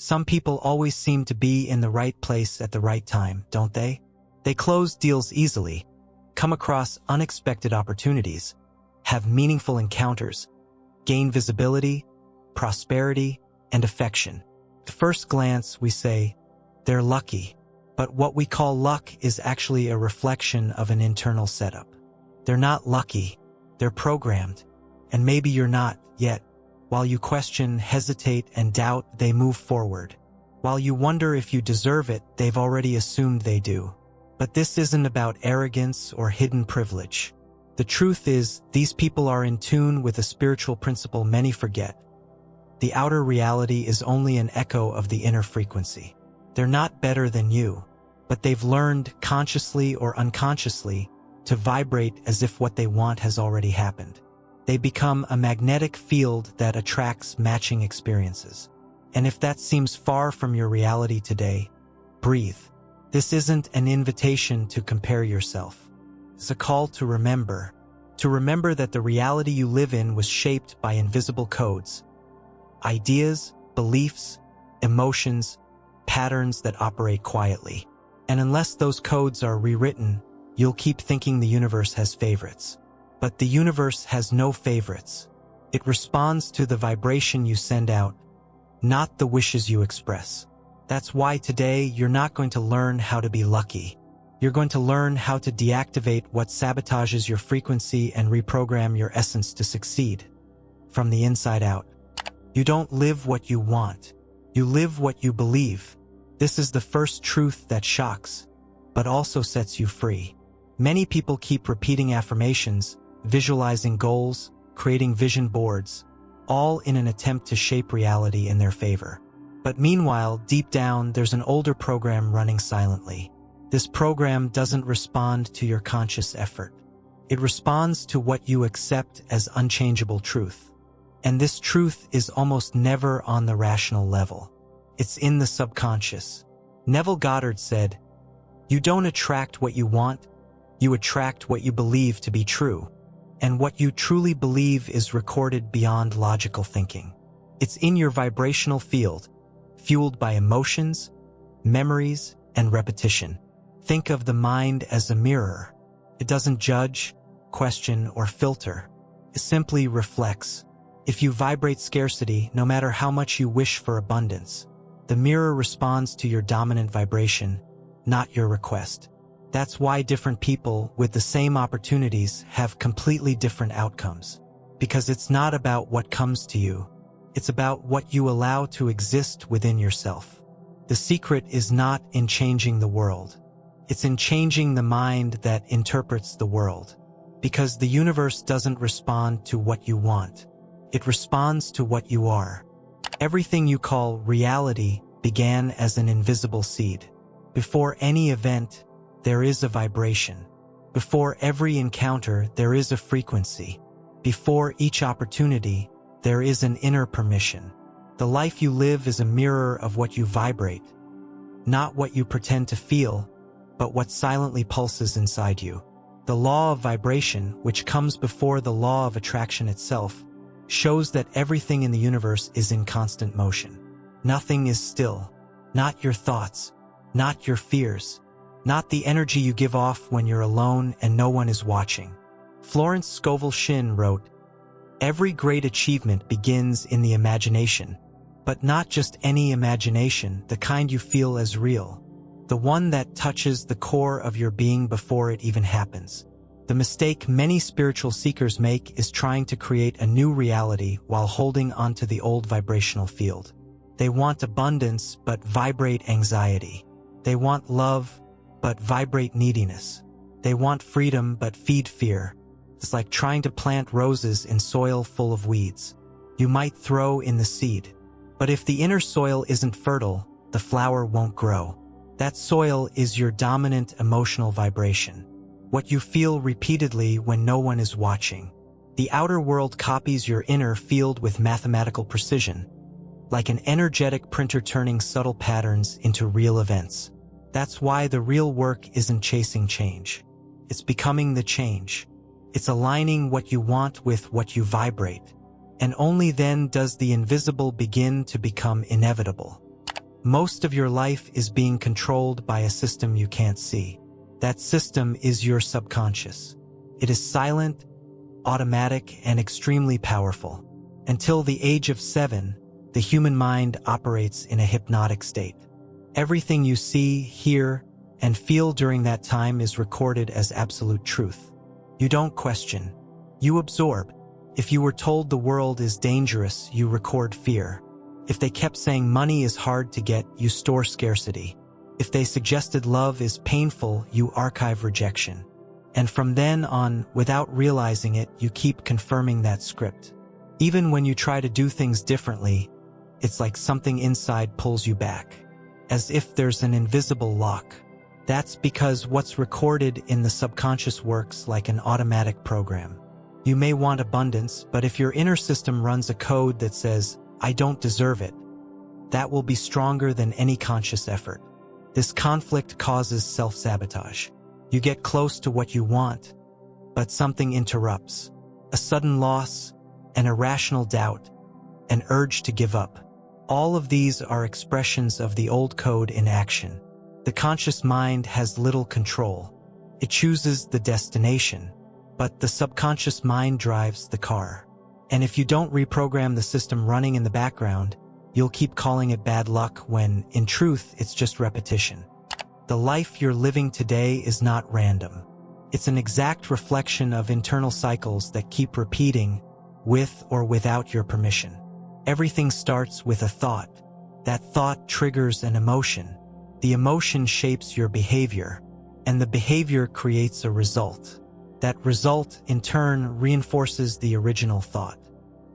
Some people always seem to be in the right place at the right time, don't they? They close deals easily, come across unexpected opportunities, have meaningful encounters, gain visibility, prosperity, and affection. At first glance, we say, they're lucky. But what we call luck is actually a reflection of an internal setup. They're not lucky, they're programmed. And maybe you're not, yet. While you question, hesitate, and doubt, they move forward. While you wonder if you deserve it, they've already assumed they do. But this isn't about arrogance or hidden privilege. The truth is, these people are in tune with a spiritual principle many forget. The outer reality is only an echo of the inner frequency. They're not better than you, but they've learned, consciously or unconsciously, to vibrate as if what they want has already happened. They become a magnetic field that attracts matching experiences. And if that seems far from your reality today, breathe. This isn't an invitation to compare yourself. It's a call to remember that the reality you live in was shaped by invisible codes, ideas, beliefs, emotions, patterns that operate quietly. And unless those codes are rewritten, you'll keep thinking the universe has favorites. But the universe has no favorites. It responds to the vibration you send out, not the wishes you express. That's why today you're not going to learn how to be lucky. You're going to learn how to deactivate what sabotages your frequency and reprogram your essence to succeed. From the inside out. You don't live what you want. You live what you believe. This is the first truth that shocks, but also sets you free. Many people keep repeating affirmations, visualizing goals, creating vision boards, all in an attempt to shape reality in their favor. But meanwhile, deep down, there's an older program running silently. This program doesn't respond to your conscious effort. It responds to what you accept as unchangeable truth. And this truth is almost never on the rational level. It's in the subconscious. Neville Goddard said, "You don't attract what you want, you attract what you believe to be true. And what you truly believe is recorded beyond logical thinking. It's in your vibrational field, fueled by emotions, memories, and repetition. Think of the mind as a mirror. It doesn't judge, question, or filter. It simply reflects. If you vibrate scarcity, no matter how much you wish for abundance, the mirror responds to your dominant vibration, not your request. That's why different people with the same opportunities have completely different outcomes. Because it's not about what comes to you. It's about what you allow to exist within yourself. The secret is not in changing the world. It's in changing the mind that interprets the world. Because the universe doesn't respond to what you want. It responds to what you are. Everything you call reality began as an invisible seed. Before any event, there is a vibration. Before every encounter, there is a frequency. Before each opportunity, there is an inner permission. The life you live is a mirror of what you vibrate. Not what you pretend to feel, but what silently pulses inside you. The law of vibration, which comes before the law of attraction itself, shows that everything in the universe is in constant motion. Nothing is still. Not your thoughts, not your fears, not the energy you give off when you're alone and no one is watching. Florence Scovel Shinn wrote, "Every great achievement begins in the imagination, but not just any imagination, the kind you feel as real, the one that touches the core of your being before it even happens." The mistake many spiritual seekers make is trying to create a new reality while holding onto the old vibrational field. They want abundance but vibrate anxiety. They want love but vibrate neediness. They want freedom but feed fear. It's like trying to plant roses in soil full of weeds. You might throw in the seed, but if the inner soil isn't fertile, the flower won't grow. That soil is your dominant emotional vibration. What you feel repeatedly when no one is watching. The outer world copies your inner field with mathematical precision, like an energetic printer turning subtle patterns into real events. That's why the real work isn't chasing change. It's becoming the change. It's aligning what you want with what you vibrate. And only then does the invisible begin to become inevitable. Most of your life is being controlled by a system you can't see. That system is your subconscious. It is silent, automatic, and extremely powerful. Until the age of 7, the human mind operates in a hypnotic state. Everything you see, hear, and feel during that time is recorded as absolute truth. You don't question. You absorb. If you were told the world is dangerous, you record fear. If they kept saying money is hard to get, you store scarcity. If they suggested love is painful, you archive rejection. And from then on, without realizing it, you keep confirming that script. Even when you try to do things differently, it's like something inside pulls you back, as if there's an invisible lock. That's because what's recorded in the subconscious works like an automatic program. You may want abundance, but if your inner system runs a code that says, "I don't deserve it," that will be stronger than any conscious effort. This conflict causes self-sabotage. You get close to what you want, but something interrupts. A sudden loss, an irrational doubt, an urge to give up. All of these are expressions of the old code in action. The conscious mind has little control. It chooses the destination, but the subconscious mind drives the car. And if you don't reprogram the system running in the background, you'll keep calling it bad luck when, in truth, it's just repetition. The life you're living today is not random. It's an exact reflection of internal cycles that keep repeating, with or without your permission. Everything starts with a thought. That thought triggers an emotion. The emotion shapes your behavior, and the behavior creates a result. That result, in turn, reinforces the original thought.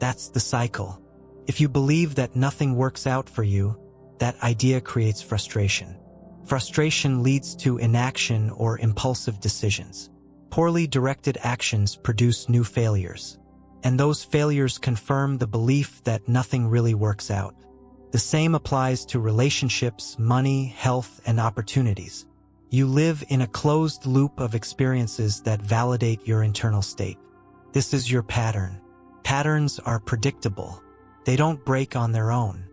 That's the cycle. If you believe that nothing works out for you, that idea creates frustration. Frustration leads to inaction or impulsive decisions. Poorly directed actions produce new failures. And those failures confirm the belief that nothing really works out. The same applies to relationships, money, health, and opportunities. You live in a closed loop of experiences that validate your internal state. This is your pattern. Patterns are predictable. They don't break on their own.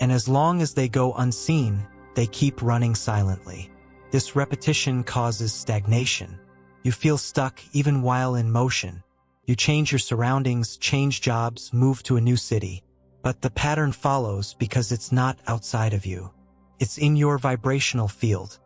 And as long as they go unseen, they keep running silently. This repetition causes stagnation. You feel stuck even while in motion. You change your surroundings, change jobs, move to a new city. But the pattern follows because it's not outside of you. It's in your vibrational field.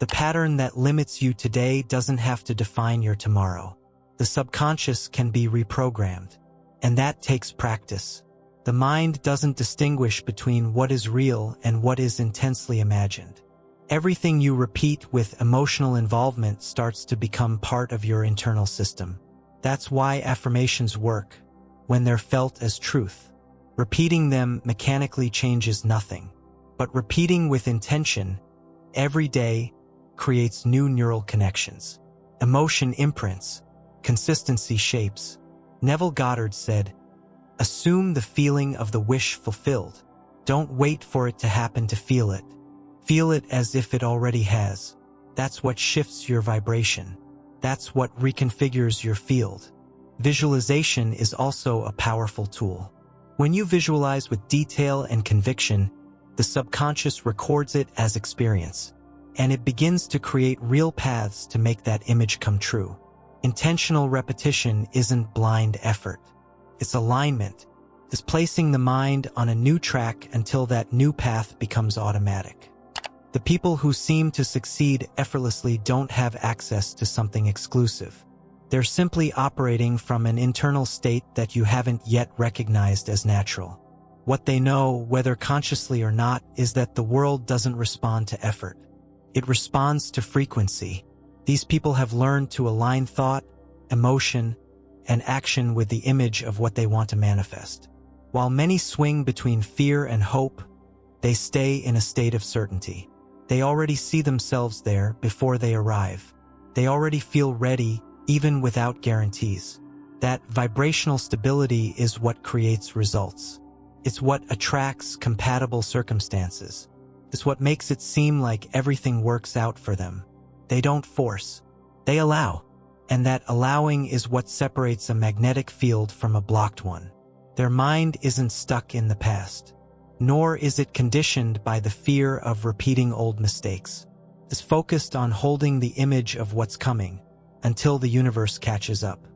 The pattern that limits you today doesn't have to define your tomorrow. The subconscious can be reprogrammed. And that takes practice. The mind doesn't distinguish between what is real and what is intensely imagined. Everything you repeat with emotional involvement starts to become part of your internal system. That's why affirmations work, when they're felt as truth. Repeating them mechanically changes nothing. But repeating with intention, every day, creates new neural connections. Emotion imprints, consistency shapes. Neville Goddard said, "Assume the feeling of the wish fulfilled. Don't wait for it to happen to feel it. Feel it as if it already has." That's what shifts your vibration. That's what reconfigures your field. Visualization is also a powerful tool. When you visualize with detail and conviction, the subconscious records it as experience, and it begins to create real paths to make that image come true. Intentional repetition isn't blind effort. It's alignment. It's placing the mind on a new track until that new path becomes automatic. The people who seem to succeed effortlessly don't have access to something exclusive. They're simply operating from an internal state that you haven't yet recognized as natural. What they know, whether consciously or not, is that the world doesn't respond to effort. It responds to frequency. These people have learned to align thought, emotion, and action with the image of what they want to manifest. While many swing between fear and hope, they stay in a state of certainty. They already see themselves there before they arrive. They already feel ready, even without guarantees. That vibrational stability is what creates results. It's what attracts compatible circumstances. It's what makes it seem like everything works out for them. They don't force. They allow. And that allowing is what separates a magnetic field from a blocked one. Their mind isn't stuck in the past. nor is it conditioned by the fear of repeating old mistakes. It's focused on holding the image of what's coming until the universe catches up.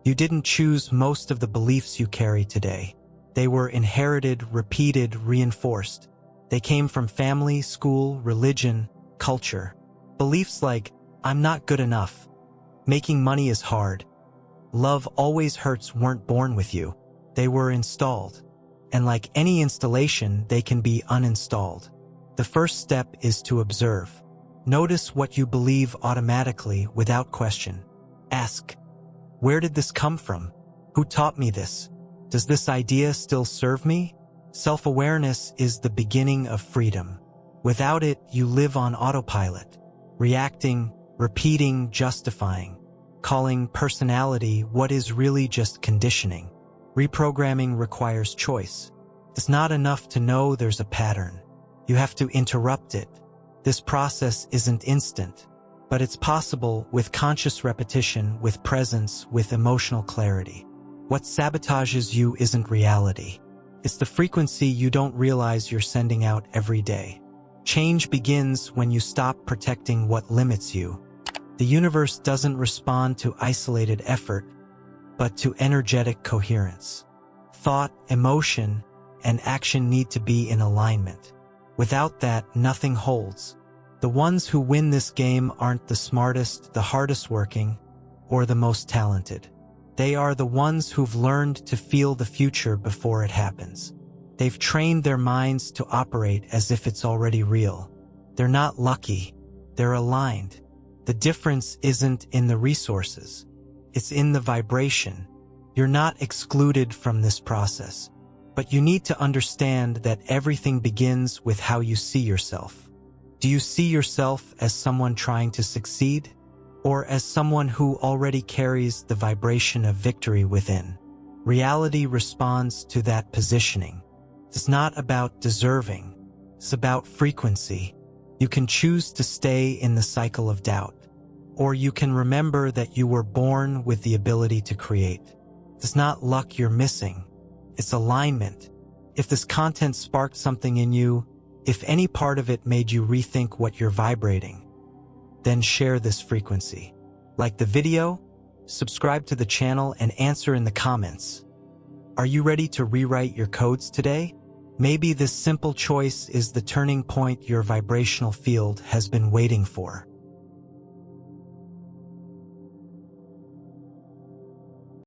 You didn't choose most of the beliefs you carry today. They were inherited, repeated, reinforced. They came from family, school, religion, culture. Beliefs like, I'm not good enough, making money is hard, love always hurts weren't born with you. They were installed. And like any installation, they can be uninstalled. The first step is to observe. Notice what you believe automatically without question. Ask, where did this come from? Who taught me this? Does this idea still serve me? Self-awareness is the beginning of freedom. Without it, you live on autopilot, reacting, repeating, justifying, calling personality what is really just conditioning. Reprogramming requires choice. It's not enough to know there's a pattern. You have to interrupt it. This process isn't instant, but it's possible with conscious repetition, with presence, with emotional clarity. What sabotages you isn't reality. It's the frequency you don't realize you're sending out every day. Change begins when you stop protecting what limits you. The universe doesn't respond to isolated effort, but to energetic coherence. Thought, emotion, and action need to be in alignment. Without that, nothing holds. The ones who win this game aren't the smartest, the hardest working, or the most talented. They are the ones who've learned to feel the future before it happens. They've trained their minds to operate as if it's already real. They're not lucky, they're aligned. The difference isn't in the resources. It's in the vibration. You're not excluded from this process, but you need to understand that everything begins with how you see yourself. Do you see yourself as someone trying to succeed, or as someone who already carries the vibration of victory within? Reality responds to that positioning. It's not about deserving, it's about frequency. You can choose to stay in the cycle of doubt, or you can remember that you were born with the ability to create. It's not luck you're missing, it's alignment. If this content sparked something in you, if any part of it made you rethink what you're vibrating, then share this frequency. Like the video, subscribe to the channel, and answer in the comments. Are you ready to rewrite your codes today? Maybe this simple choice is the turning point your vibrational field has been waiting for.